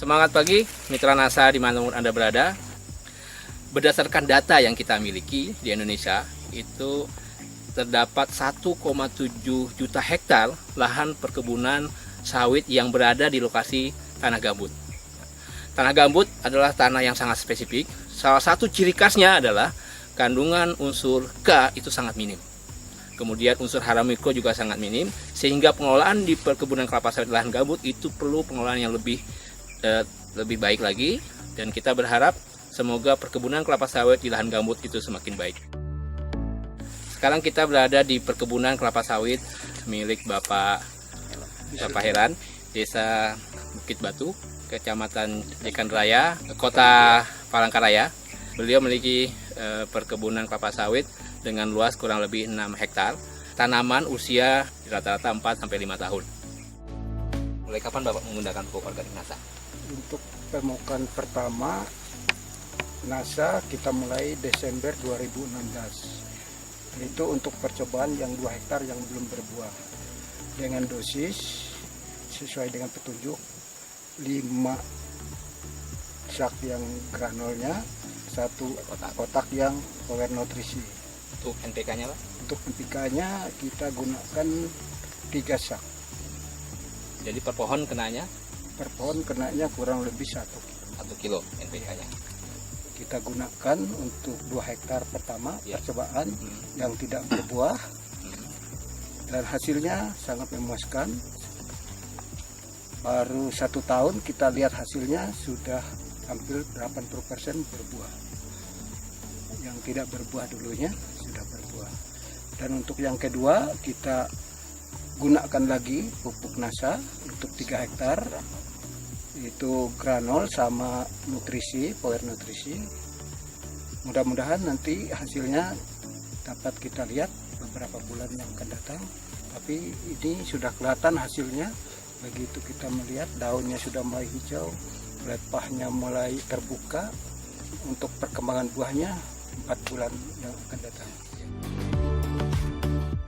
Semangat pagi, mitra NASA dimanapun Anda berada. Berdasarkan data yang kita miliki di Indonesia, itu terdapat 1,7 juta hektar lahan perkebunan sawit yang berada di lokasi tanah gambut. Tanah gambut adalah tanah yang sangat spesifik. Salah satu ciri khasnya adalah kandungan unsur K itu sangat minim. Kemudian unsur hara mikro juga sangat minim, sehingga pengelolaan di perkebunan kelapa sawit lahan gambut itu perlu pengelolaan yang lebih baik lagi, dan kita berharap semoga perkebunan kelapa sawit di lahan gambut itu semakin baik. Sekarang kita berada di perkebunan kelapa sawit milik Bapak Heran, Desa Bukit Batu, Kecamatan Jekan Raya, Kota Palangkaraya. Beliau memiliki perkebunan kelapa sawit dengan luas kurang lebih 6 hektar. Tanaman usia rata-rata 4-5 tahun. Mulai kapan Bapak menggunakan pupuk organik NASA? Untuk pemupukan pertama NASA kita mulai Desember 2016. Itu untuk percobaan yang 2 hektar yang belum berbuah. Dengan dosis sesuai dengan petunjuk 5 sak yang granulnya, 1 kotak yang power nutrisi. Untuk NPK-nya Pak? Untuk NPK-nya kita gunakan 3 sak. Jadi per pohon kenanya? Per pohon kenanya kurang lebih 1 kilo NPK-nya. Kita gunakan untuk 2 hektar pertama percobaan yang tidak berbuah, dan hasilnya sangat memuaskan. Baru 1 tahun kita lihat hasilnya sudah hampir 80% berbuah. Yang tidak berbuah dulunya sudah berbuah. Dan untuk yang kedua kita gunakan lagi pupuk NASA untuk 3 hektar, itu granul sama nutrisi, power nutrisi. Mudah-mudahan nanti hasilnya dapat kita lihat beberapa bulan yang akan datang. Tapi ini sudah kelihatan hasilnya. Begitu kita melihat daunnya sudah mulai hijau, lepahnya mulai terbuka. Untuk perkembangan buahnya 4 bulan yang akan datang.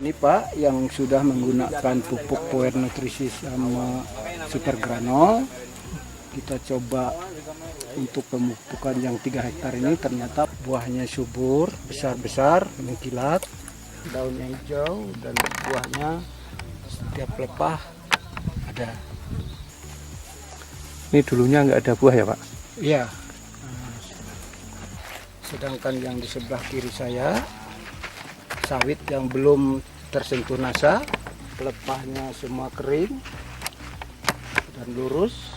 Ini Pak yang sudah menggunakan pupuk power nutrisi sama super granul. Kita coba untuk pemupukan yang 3 hektar ini, ternyata buahnya subur, besar-besar, mengkilat, daunnya hijau, dan buahnya setiap lepah ada. Ini dulunya nggak ada buah ya Pak? Iya. Sedangkan yang di sebelah kiri saya, sawit yang belum tersentuh NASA, lepahnya semua kering dan lurus.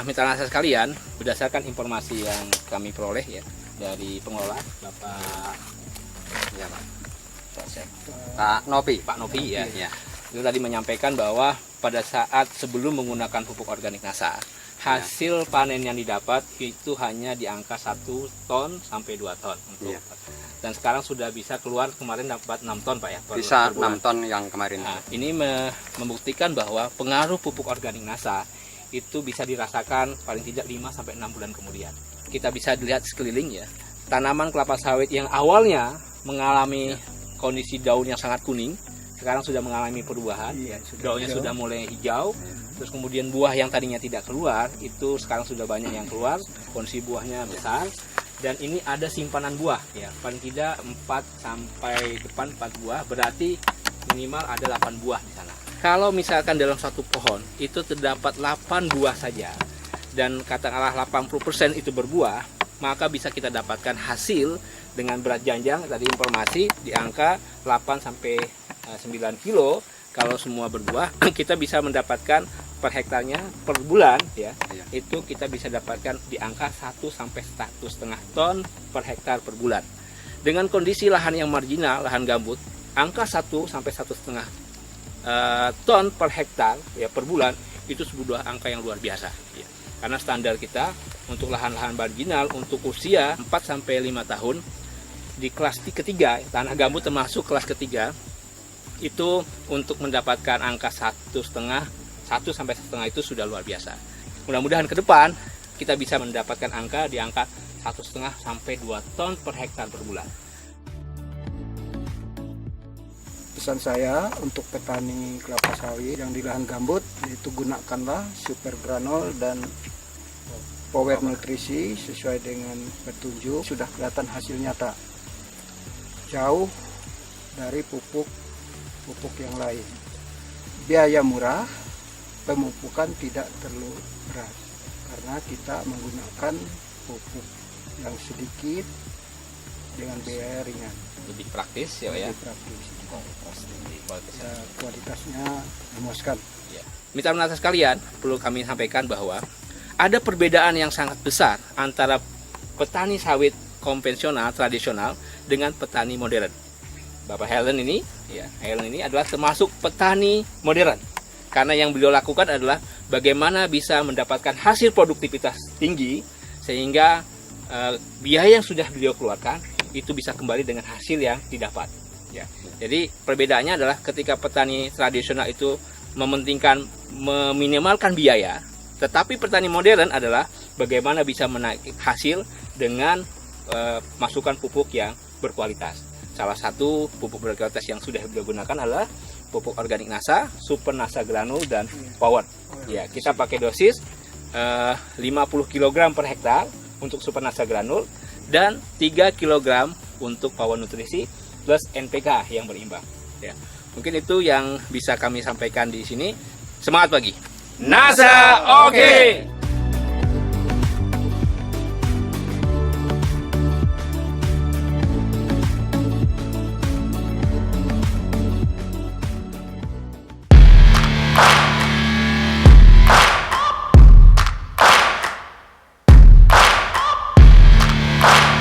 Mitra NASA sekalian, berdasarkan informasi yang kami peroleh ya dari pengelola Pak Novi. Pak Novi ya, itu tadi menyampaikan bahwa pada saat sebelum menggunakan pupuk organik NASA, hasil panen yang didapat itu hanya di angka 1 ton sampai 2 ton untuk. Dan sekarang sudah bisa keluar, kemarin dapat 6 ton Pak ya. Bisa 6 ton yang kemarin. Nah, ini membuktikan bahwa pengaruh pupuk organik NASA itu bisa dirasakan paling tidak 5-6 bulan kemudian. Kita bisa lihat sekeliling ya, tanaman kelapa sawit yang awalnya mengalami kondisi daun yang sangat kuning, sekarang sudah mengalami perubahan, daunnya sudah mulai hijau, terus kemudian buah yang tadinya tidak keluar, itu sekarang sudah banyak yang keluar, kondisi buahnya besar, dan ini ada simpanan buah ya, paling tidak 4 buah, berarti minimal ada 8 buah di sana. Kalau misalkan dalam satu pohon itu terdapat 8 buah saja, dan katakanlah 80% itu berbuah, maka bisa kita dapatkan hasil dengan berat janjang tadi informasi di angka 8-9 kilo. Kalau semua berbuah, kita bisa mendapatkan per hektarnya per bulan ya, itu kita bisa dapatkan di angka 1-1,5 ton per hektar per bulan. Dengan kondisi lahan yang marginal, lahan gambut, angka 1-1,5 ton per hektar ya per bulan itu sebuah angka yang luar biasa ya. Karena standar kita untuk lahan-lahan marginal untuk usia 4-5 tahun di kelas ketiga, tanah gambut termasuk kelas ketiga, itu untuk mendapatkan angka 1,5 itu sudah luar biasa. Mudah-mudahan ke depan kita bisa mendapatkan angka di angka 1,5-2 ton per hektar per bulan. pesan saya untuk petani kelapa sawit yang di lahan gambut, yaitu gunakanlah super granul dan power nutrisi sesuai dengan petunjuk. Sudah kelihatan hasil nyata, jauh dari pupuk yang lain. Biaya murah, pemupukan tidak terlalu berat karena kita menggunakan pupuk yang sedikit dengan biaya ringan. Lebih praktis ya, Pak, ya. Lebih praktis. Ya, kualitasnya memuaskan. Ya. Mitra nasa sekalian, perlu kami sampaikan bahwa ada perbedaan yang sangat besar antara petani sawit konvensional tradisional dengan petani modern. Bapak Helen ini adalah termasuk petani modern. Karena yang beliau lakukan adalah bagaimana bisa mendapatkan hasil produktivitas tinggi sehingga biaya yang sudah beliau keluarkan itu bisa kembali dengan hasil yang didapat. Ya. Jadi perbedaannya adalah ketika petani tradisional itu meminimalkan biaya, tetapi petani modern adalah bagaimana bisa menaikkan hasil dengan masukan pupuk yang berkualitas. Salah satu pupuk berkualitas yang sudah beliau gunakan adalah pupuk organik NASA, super NASA granul dan power. Ya, kita pakai dosis 50 kg per hektar untuk super NASA granul dan 3 kg untuk power nutrisi plus NPK yang berimbang. Ya, mungkin itu yang bisa kami sampaikan di sini. Semangat pagi. NASA oke.